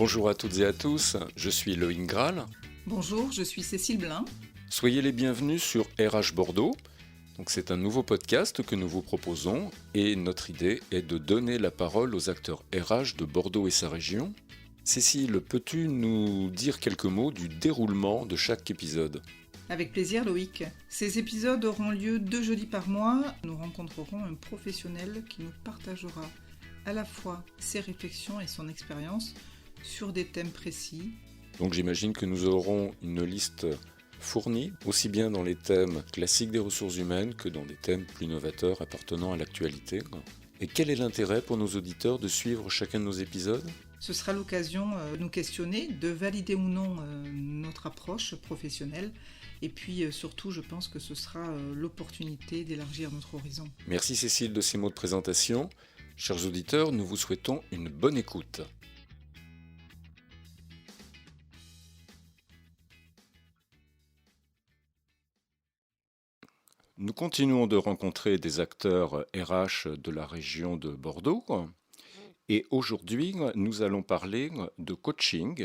Bonjour à toutes et à tous, je suis Loïc Graal. Bonjour, je suis Cécile Blin. Soyez les bienvenus sur RH Bordeaux. Donc c'est un nouveau podcast que nous vous proposons et notre idée est de donner la parole aux acteurs RH de Bordeaux et sa région. Cécile, peux-tu nous dire quelques mots du déroulement de chaque épisode ? Avec plaisir Loïc. Ces épisodes auront lieu 2 jeudis par mois. Nous rencontrerons un professionnel qui nous partagera à la fois ses réflexions et son expérience sur des thèmes précis. Donc j'imagine que nous aurons une liste fournie, aussi bien dans les thèmes classiques des ressources humaines que dans des thèmes plus novateurs appartenant à l'actualité. Et quel est l'intérêt pour nos auditeurs de suivre chacun de nos épisodes ? Ce sera l'occasion de nous questionner, de valider ou non notre approche professionnelle. Et puis surtout, je pense que ce sera l'opportunité d'élargir notre horizon. Merci Cécile de ces mots de présentation. Chers auditeurs, nous vous souhaitons une bonne écoute. Nous continuons de rencontrer des acteurs RH de la région de Bordeaux. Et aujourd'hui, nous allons parler de coaching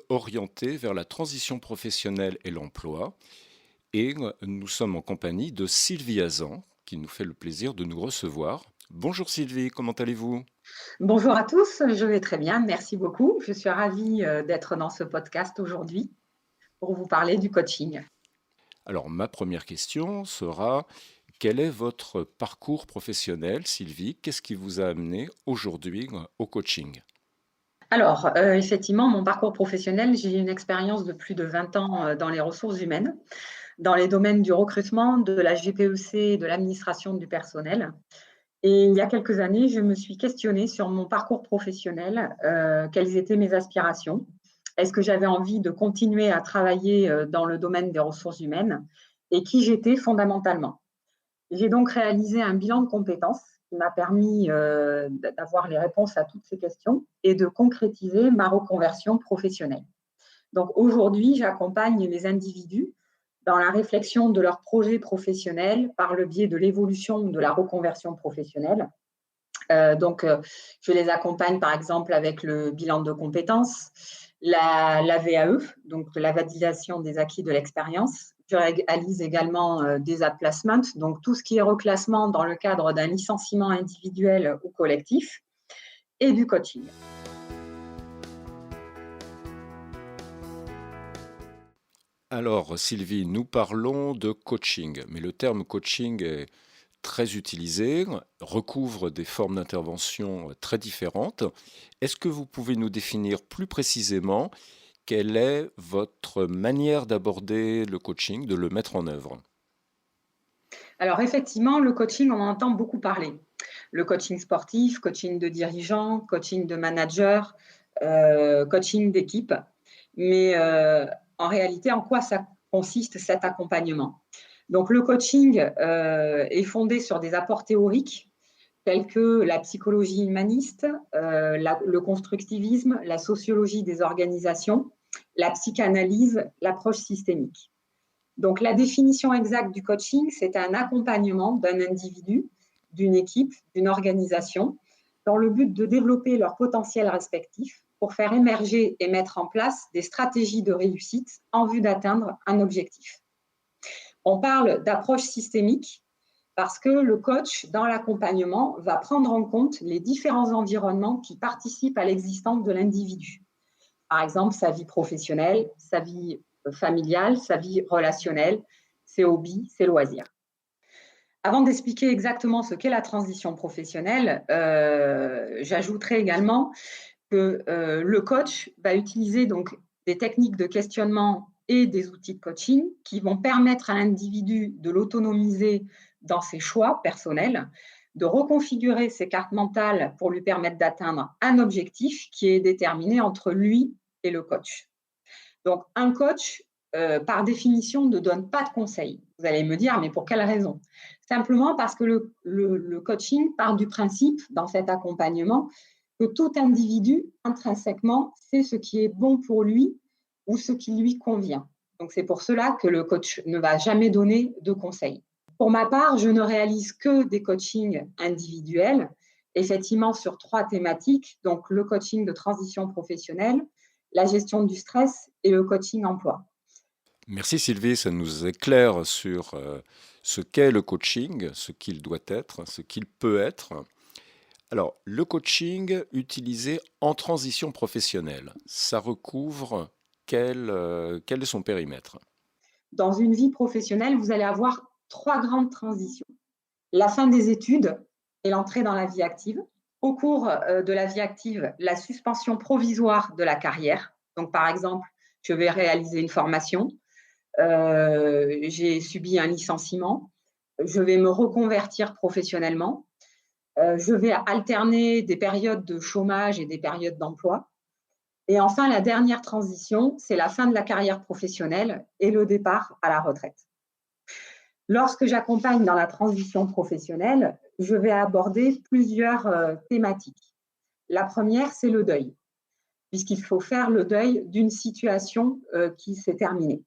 orienté vers la transition professionnelle et l'emploi. Et nous sommes en compagnie de Sylvie Hazan, qui nous fait le plaisir de nous recevoir. Bonjour Sylvie, comment allez-vous ? Bonjour à tous, je vais très bien, merci beaucoup. Je suis ravie d'être dans ce podcast aujourd'hui pour vous parler du coaching. Alors ma première question sera, quel est votre parcours professionnel, Sylvie ? Qu'est-ce qui vous a amené aujourd'hui au coaching ? Alors, effectivement, mon parcours professionnel, j'ai une expérience de plus de 20 ans dans les ressources humaines, dans les domaines du recrutement, de la GPEC, de l'administration du personnel. Et il y a quelques années, je me suis questionnée sur mon parcours professionnel, quelles étaient mes aspirations. Est-ce que j'avais envie de continuer à travailler dans le domaine des ressources humaines et qui j'étais fondamentalement. J'ai donc réalisé un bilan de compétences qui m'a permis d'avoir les réponses à toutes ces questions et de concrétiser ma reconversion professionnelle. Donc aujourd'hui, j'accompagne les individus dans la réflexion de leur projet professionnel par le biais de l'évolution de la reconversion professionnelle. Je les accompagne par exemple avec le bilan de compétences, la VAE, donc la validation des acquis de l'expérience. Je réalise également des outplacements, donc tout ce qui est reclassement dans le cadre d'un licenciement individuel ou collectif, et du coaching. Alors Sylvie, nous parlons de coaching, mais le terme coaching est très utilisé, recouvre des formes d'intervention très différentes. Est-ce que vous pouvez nous définir plus précisément quelle est votre manière d'aborder le coaching, de le mettre en œuvre ? Alors effectivement, le coaching, on en entend beaucoup parler. Le coaching sportif, coaching de dirigeants, coaching de managers, coaching d'équipe. Mais en réalité, en quoi ça consiste cet accompagnement ? Donc le coaching est fondé sur des apports théoriques tels que la psychologie humaniste, le constructivisme, la sociologie des organisations, la psychanalyse, l'approche systémique. Donc, la définition exacte du coaching, c'est un accompagnement d'un individu, d'une équipe, d'une organisation, dans le but de développer leur potentiel respectif pour faire émerger et mettre en place des stratégies de réussite en vue d'atteindre un objectif. On parle d'approche systémique parce que le coach, dans l'accompagnement, va prendre en compte les différents environnements qui participent à l'existence de l'individu. Par exemple, sa vie professionnelle, sa vie familiale, sa vie relationnelle, ses hobbies, ses loisirs. Avant d'expliquer exactement ce qu'est la transition professionnelle, j'ajouterai également que le coach va utiliser donc des techniques de questionnement et des outils de coaching qui vont permettre à l'individu de l'autonomiser dans ses choix personnels, de reconfigurer ses cartes mentales pour lui permettre d'atteindre un objectif qui est déterminé entre lui et le coach. Donc, un coach, par définition, ne donne pas de conseils. Vous allez me dire, mais pour quelle raison ? Simplement parce que le coaching part du principe, dans cet accompagnement, que tout individu, intrinsèquement, sait ce qui est bon pour lui ou ce qui lui convient. Donc, c'est pour cela que le coach ne va jamais donner de conseils. Pour ma part, je ne réalise que des coachings individuels effectivement sur 3 thématiques, donc le coaching de transition professionnelle, la gestion du stress et le coaching emploi. Merci Sylvie, ça nous éclaire sur ce qu'est le coaching, ce qu'il doit être, ce qu'il peut être. Alors, le coaching utilisé en transition professionnelle, ça recouvre quel est son périmètre? Dans une vie professionnelle, vous allez avoir 3 grandes transitions. La fin des études et l'entrée dans la vie active. Au cours de la vie active, la suspension provisoire de la carrière. Donc, par exemple, je vais réaliser une formation, j'ai subi un licenciement, je vais me reconvertir professionnellement, je vais alterner des périodes de chômage et des périodes d'emploi. Et enfin, la dernière transition, c'est la fin de la carrière professionnelle et le départ à la retraite. Lorsque j'accompagne dans la transition professionnelle, je vais aborder plusieurs thématiques. La première, c'est le deuil, puisqu'il faut faire le deuil d'une situation qui s'est terminée.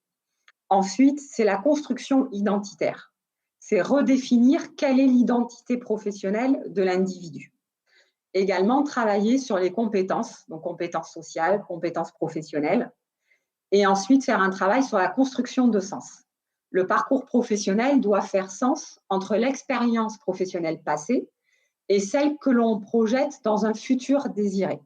Ensuite, c'est la construction identitaire. C'est redéfinir quelle est l'identité professionnelle de l'individu. Également, travailler sur les compétences, donc compétences sociales, compétences professionnelles. Et ensuite, faire un travail sur la construction de sens. Le parcours professionnel doit faire sens entre l'expérience professionnelle passée et celle que l'on projette dans un futur désiré.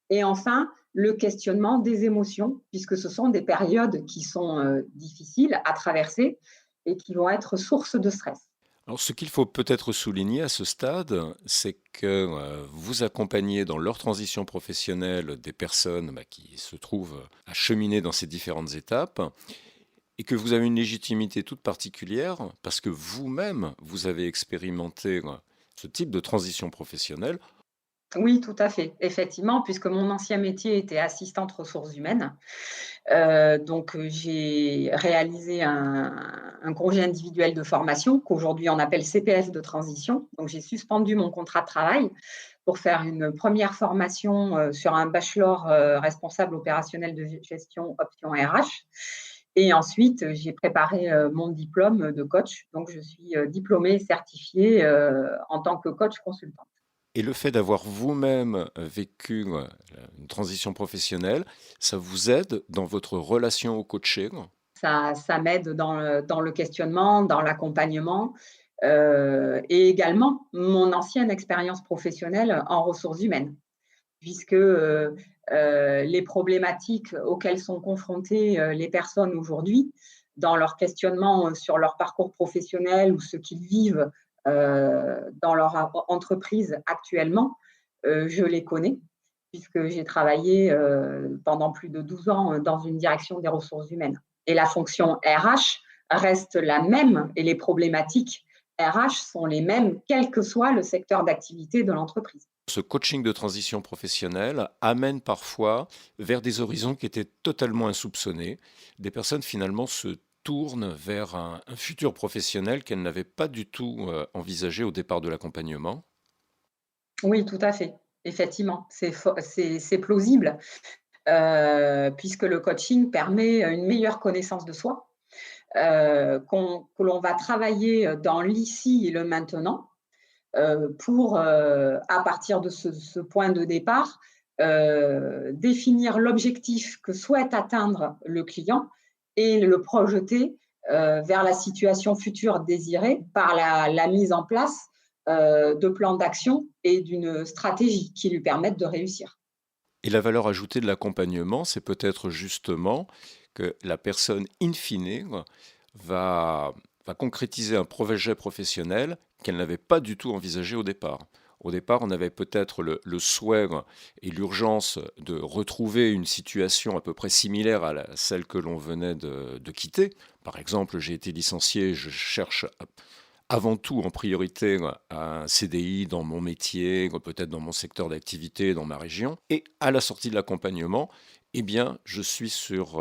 Et enfin, le questionnement des émotions, puisque ce sont des périodes qui sont difficiles à traverser et qui vont être source de stress. Alors, ce qu'il faut peut-être souligner à ce stade, c'est que vous accompagnez dans leur transition professionnelle des personnes qui se trouvent à cheminer dans ces différentes étapes et que vous avez une légitimité toute particulière parce que vous-même, vous avez expérimenté ce type de transition professionnelle. Oui, tout à fait, effectivement, puisque mon ancien métier était assistante ressources humaines. Donc, j'ai réalisé un congé individuel de formation qu'aujourd'hui on appelle CPF de transition. Donc, j'ai suspendu mon contrat de travail pour faire une première formation sur un bachelor responsable opérationnel de gestion option RH. Et ensuite, j'ai préparé mon diplôme de coach. Donc, je suis diplômée et certifiée en tant que coach consultant. Et le fait d'avoir vous-même vécu une transition professionnelle, ça vous aide dans votre relation au coaching? Ça m'aide dans le questionnement, dans l'accompagnement et également mon ancienne expérience professionnelle en ressources humaines, puisque les problématiques auxquelles sont confrontées les personnes aujourd'hui dans leur questionnement sur leur parcours professionnel ou ce qu'ils vivent dans leur entreprise actuellement, je les connais, puisque j'ai travaillé pendant plus de 12 ans dans une direction des ressources humaines. Et la fonction RH reste la même et les problématiques RH sont les mêmes, quel que soit le secteur d'activité de l'entreprise. Ce coaching de transition professionnelle amène parfois vers des horizons qui étaient totalement insoupçonnés. Des personnes finalement se tournent vers un futur professionnel qu'elles n'avaient pas du tout envisagé au départ de l'accompagnement. Oui, tout à fait. Effectivement, c'est plausible puisque le coaching permet une meilleure connaissance de soi, que l'on va travailler dans l'ici et le maintenant pour, à partir de ce point de départ, définir l'objectif que souhaite atteindre le client et le projeter vers la situation future désirée par la mise en place de plans d'action et d'une stratégie qui lui permettent de réussir. Et la valeur ajoutée de l'accompagnement, c'est peut-être justement que la personne, in fine, va, va concrétiser un projet professionnel qu'elle n'avait pas du tout envisagé au départ. Au départ, on avait peut-être le souhait et l'urgence de retrouver une situation à peu près similaire à celle que l'on venait de quitter. Par exemple, j'ai été licencié, je cherche avant tout en priorité un CDI dans mon métier, peut-être dans mon secteur d'activité, dans ma région. Et à la sortie de l'accompagnement, eh bien, je suis sur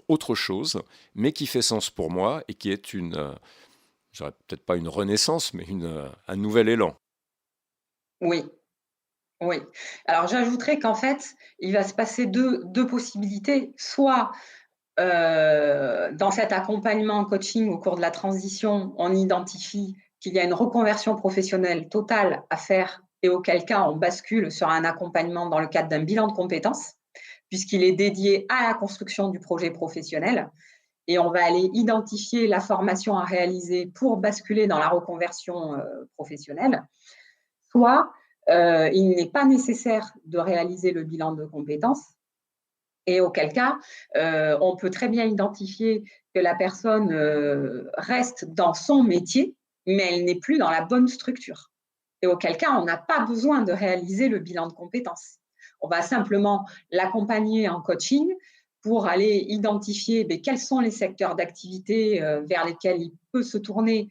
autre chose, mais qui fait sens pour moi et qui est je dirais peut-être pas une renaissance, mais un nouvel élan. Oui, oui. Alors j'ajouterais qu'en fait, il va se passer deux possibilités. Soit dans cet accompagnement coaching au cours de la transition, on identifie qu'il y a une reconversion professionnelle totale à faire et auquel cas on bascule sur un accompagnement dans le cadre d'un bilan de compétences, puisqu'il est dédié à la construction du projet professionnel. Et on va aller identifier la formation à réaliser pour basculer dans la reconversion professionnelle. Soit il n'est pas nécessaire de réaliser le bilan de compétences, et auquel cas, on peut très bien identifier que la personne reste dans son métier, mais elle n'est plus dans la bonne structure. Et auquel cas, on n'a pas besoin de réaliser le bilan de compétences. On va simplement l'accompagner en coaching pour aller identifier quels sont les secteurs d'activité vers lesquels il peut se tourner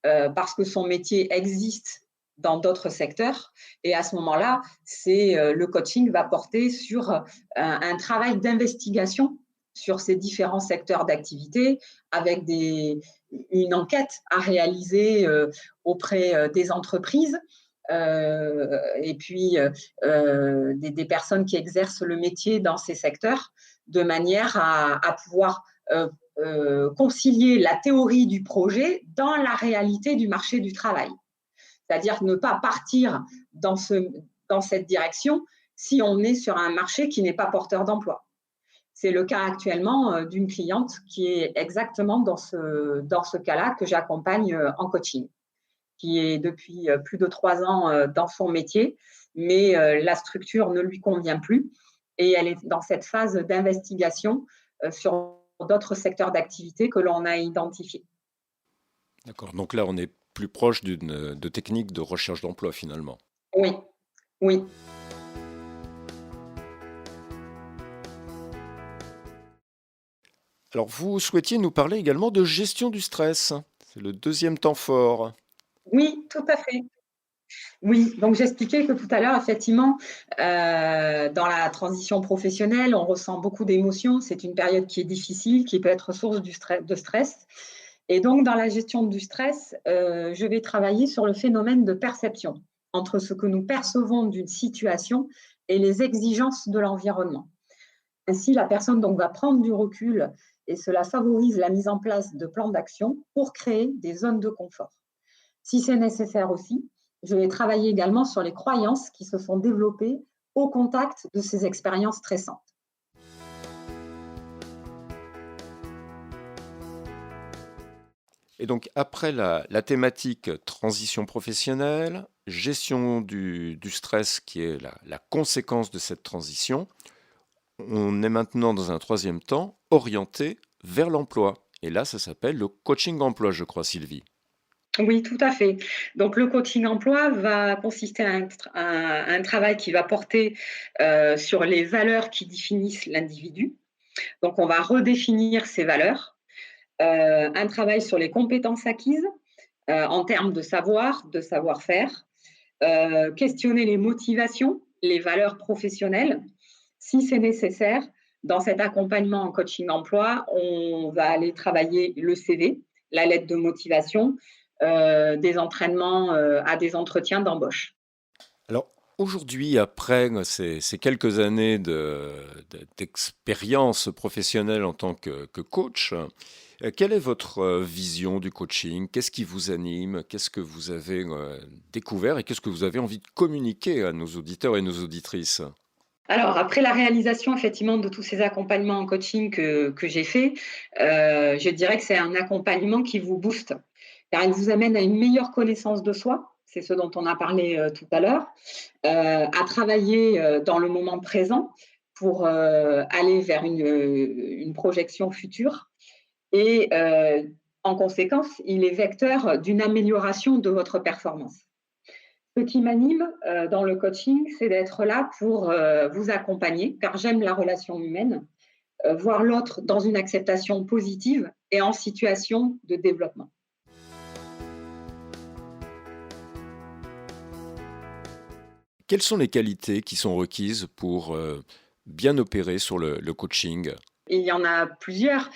parce que son métier existe dans d'autres secteurs. Et à ce moment-là, le coaching va porter sur un travail d'investigation sur ces différents secteurs d'activité avec une enquête à réaliser auprès des entreprises et puis des personnes qui exercent le métier dans ces secteurs de manière à pouvoir concilier la théorie du projet dans la réalité du marché du travail. C'est-à-dire ne pas partir dans cette direction si on est sur un marché qui n'est pas porteur d'emploi. C'est le cas actuellement d'une cliente qui est exactement dans ce cas-là que j'accompagne en coaching, qui est depuis plus de 3 ans dans son métier, mais la structure ne lui convient plus et elle est dans cette phase d'investigation sur d'autres secteurs d'activité que l'on a identifiés. D'accord. Donc là, on est plus proche de techniques de recherche d'emploi finalement. Oui, oui. Alors, vous souhaitiez nous parler également de gestion du stress. C'est le deuxième temps fort. Oui, tout à fait. Oui, donc j'expliquais que tout à l'heure, effectivement, dans la transition professionnelle, on ressent beaucoup d'émotions. C'est une période qui est difficile, qui peut être source de stress. Et donc, dans la gestion du stress, je vais travailler sur le phénomène de perception entre ce que nous percevons d'une situation et les exigences de l'environnement. Ainsi, la personne donc, va prendre du recul et cela favorise la mise en place de plans d'action pour créer des zones de confort. Si c'est nécessaire aussi, je vais travailler également sur les croyances qui se sont développées au contact de ces expériences stressantes. Et donc, après la thématique transition professionnelle, gestion du stress qui est la conséquence de cette transition, on est maintenant dans un troisième temps orienté vers l'emploi. Et là, ça s'appelle le coaching emploi, je crois, Sylvie. Oui, tout à fait. Donc, le coaching emploi va consister à un travail qui va porter sur les valeurs qui définissent l'individu. Donc, on va redéfinir ces valeurs. Un travail sur les compétences acquises en termes de savoir, de savoir-faire. Questionner les motivations, les valeurs professionnelles. Si c'est nécessaire, dans cet accompagnement en coaching emploi, on va aller travailler le CV, la lettre de motivation, des entraînements à des entretiens d'embauche. Alors, aujourd'hui, après ces quelques années d'expérience professionnelle en tant que coach, quelle est votre vision du coaching? Qu'est-ce qui vous anime? Qu'est-ce que vous avez découvert et qu'est-ce que vous avez envie de communiquer à nos auditeurs et nos auditrices? Alors, après la réalisation effectivement de tous ces accompagnements en coaching que j'ai fait, je dirais que c'est un accompagnement qui vous booste, car il vous amène à une meilleure connaissance de soi, c'est ce dont on a parlé tout à l'heure, à travailler dans le moment présent pour aller vers une projection future. Et en conséquence, il est vecteur d'une amélioration de votre performance. Ce qui m'anime dans le coaching, c'est d'être là pour vous accompagner, car j'aime la relation humaine, voir l'autre dans une acceptation positive et en situation de développement. Quelles sont les qualités qui sont requises pour bien opérer sur le coaching? Il y en a plusieurs.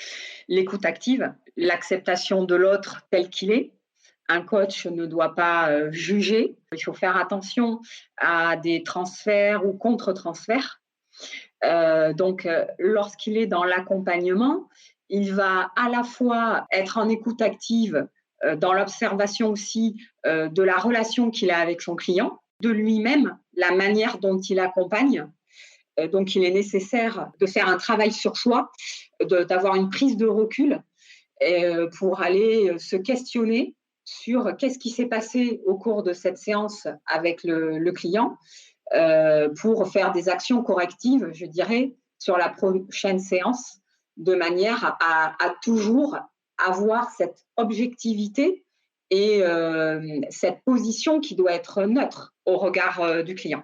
L'écoute active, l'acceptation de l'autre tel qu'il est. Un coach ne doit pas juger. Il faut faire attention à des transferts ou contre-transferts. Donc, lorsqu'il est dans l'accompagnement, il va à la fois être en écoute active dans l'observation aussi de la relation qu'il a avec son client, de lui-même la manière dont il accompagne. Donc, il est nécessaire de faire un travail sur soi, d'avoir une prise de recul pour aller se questionner sur qu'est-ce qui s'est passé au cours de cette séance avec le client pour faire des actions correctives, je dirais, sur la prochaine séance, de manière à toujours avoir cette objectivité et cette position qui doit être neutre au regard du client.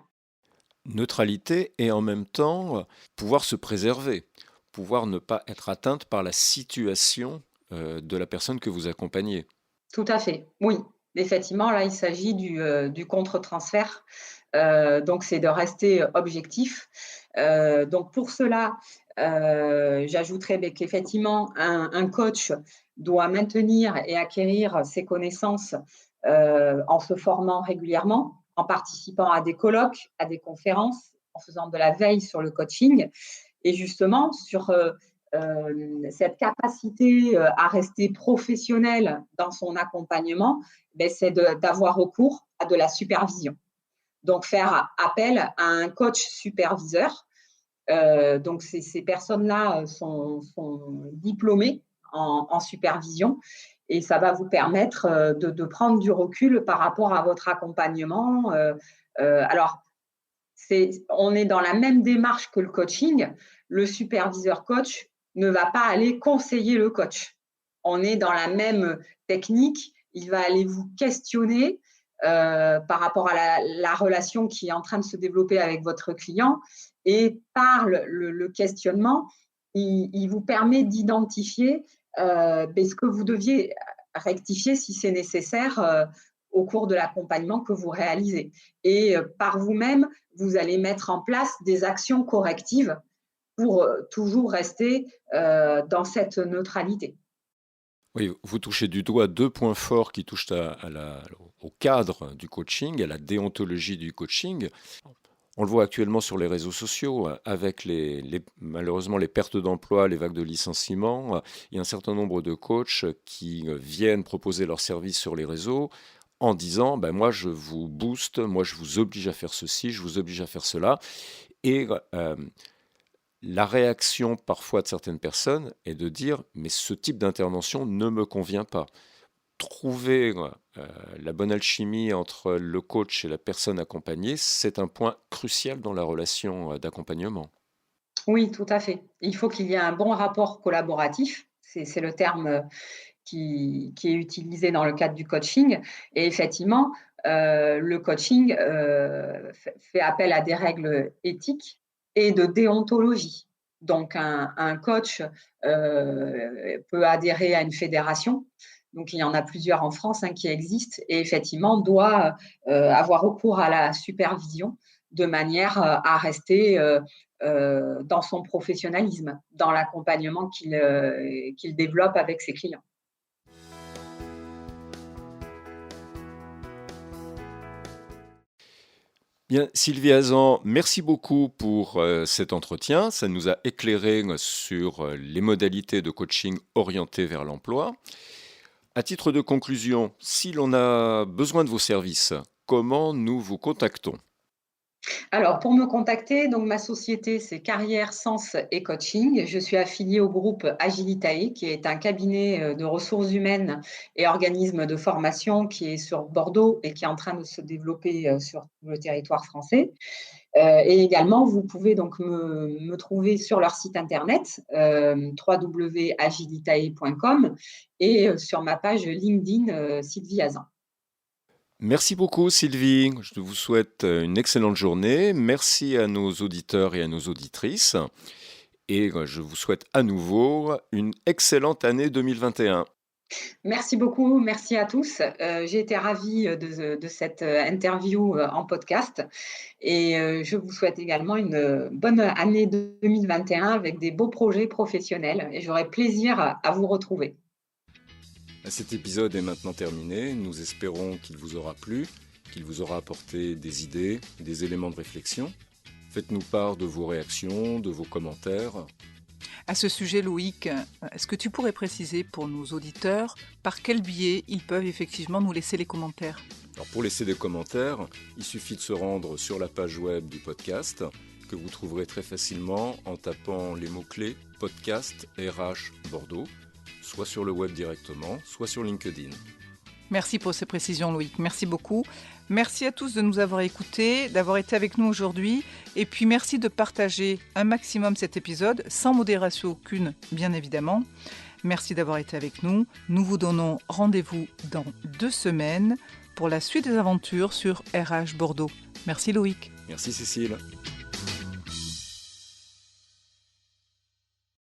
Neutralité et en même temps pouvoir se préserver, pouvoir ne pas être atteinte par la situation de la personne que vous accompagnez. Tout à fait, oui. Effectivement, là, il s'agit du contre-transfert. Donc, c'est de rester objectif. Donc, pour cela, j'ajouterais qu'effectivement, un coach doit maintenir et acquérir ses connaissances en se formant régulièrement, en participant à des colloques, à des conférences, en faisant de la veille sur le coaching. Et justement, sur cette capacité à rester professionnel dans son accompagnement, c'est d'avoir recours à de la supervision. Donc, faire appel à un coach superviseur. Donc, ces personnes-là sont diplômées en supervision et ça va vous permettre de prendre du recul par rapport à votre accompagnement. Alors, on est dans la même démarche que le coaching. Le superviseur coach ne va pas aller conseiller le coach. On est dans la même technique. Il va aller vous questionner par rapport à la relation qui est en train de se développer avec votre client. Et par le questionnement, il vous permet d'identifier ce que vous deviez rectifier si c'est nécessaire au cours de l'accompagnement que vous réalisez. Et par vous-même, vous allez mettre en place des actions correctives pour toujours rester dans cette neutralité. Oui, vous touchez du doigt deux points forts qui touchent au cadre du coaching, à la déontologie du coaching. On le voit actuellement sur les réseaux sociaux, avec malheureusement les pertes d'emploi, les vagues de licenciements. Il y a un certain nombre de coachs qui viennent proposer leurs services sur les réseaux en disant moi je vous booste, moi je vous oblige à faire ceci, je vous oblige à faire cela. Et la réaction parfois de certaines personnes est de dire mais ce type d'intervention ne me convient pas. Trouver la bonne alchimie entre le coach et la personne accompagnée, c'est un point crucial dans la relation d'accompagnement. Oui, tout à fait. Il faut qu'il y ait un bon rapport collaboratif. C'est le terme qui est utilisé dans le cadre du coaching. Et effectivement, le coaching fait appel à des règles éthiques et de déontologie. Donc, un coach peut adhérer à une fédération. Donc, il y en a plusieurs en France qui existent et effectivement doit avoir recours à la supervision de manière à rester dans son professionnalisme, dans l'accompagnement qu'il développe avec ses clients. Bien, Sylvie Hazan, merci beaucoup pour cet entretien. Ça nous a éclairé sur les modalités de coaching orientées vers l'emploi. À titre de conclusion, si l'on a besoin de vos services, comment nous vous contactons ? Alors, pour me contacter, donc ma société, c'est Carrière, Sens et Coaching. Je suis affiliée au groupe Agilitae, qui est un cabinet de ressources humaines et organisme de formation qui est sur Bordeaux et qui est en train de se développer sur le territoire français. Et également, vous pouvez donc me trouver sur leur site internet www.agilitae.com et sur ma page LinkedIn Sylvie Hazan. Merci beaucoup Sylvie, je vous souhaite une excellente journée. Merci à nos auditeurs et à nos auditrices. Et je vous souhaite à nouveau une excellente année 2021. Merci beaucoup, merci à tous. J'ai été ravie de cette interview en podcast et je vous souhaite également une bonne année 2021 avec des beaux projets professionnels et j'aurai plaisir à vous retrouver. Cet épisode est maintenant terminé. Nous espérons qu'il vous aura plu, qu'il vous aura apporté des idées, des éléments de réflexion. Faites-nous part de vos réactions, de vos commentaires. À ce sujet, Loïc, est-ce que tu pourrais préciser pour nos auditeurs par quel biais ils peuvent effectivement nous laisser les commentaires ? Alors pour laisser des commentaires, il suffit de se rendre sur la page web du podcast que vous trouverez très facilement en tapant les mots-clés podcast RH Bordeaux, soit sur le web directement, soit sur LinkedIn. Merci pour ces précisions, Loïc. Merci beaucoup. Merci à tous de nous avoir écoutés, d'avoir été avec nous aujourd'hui. Et puis merci de partager un maximum cet épisode, sans modération aucune, bien évidemment. Merci d'avoir été avec nous. Nous vous donnons rendez-vous dans 2 semaines pour la suite des aventures sur RH Bordeaux. Merci Loïc. Merci Cécile.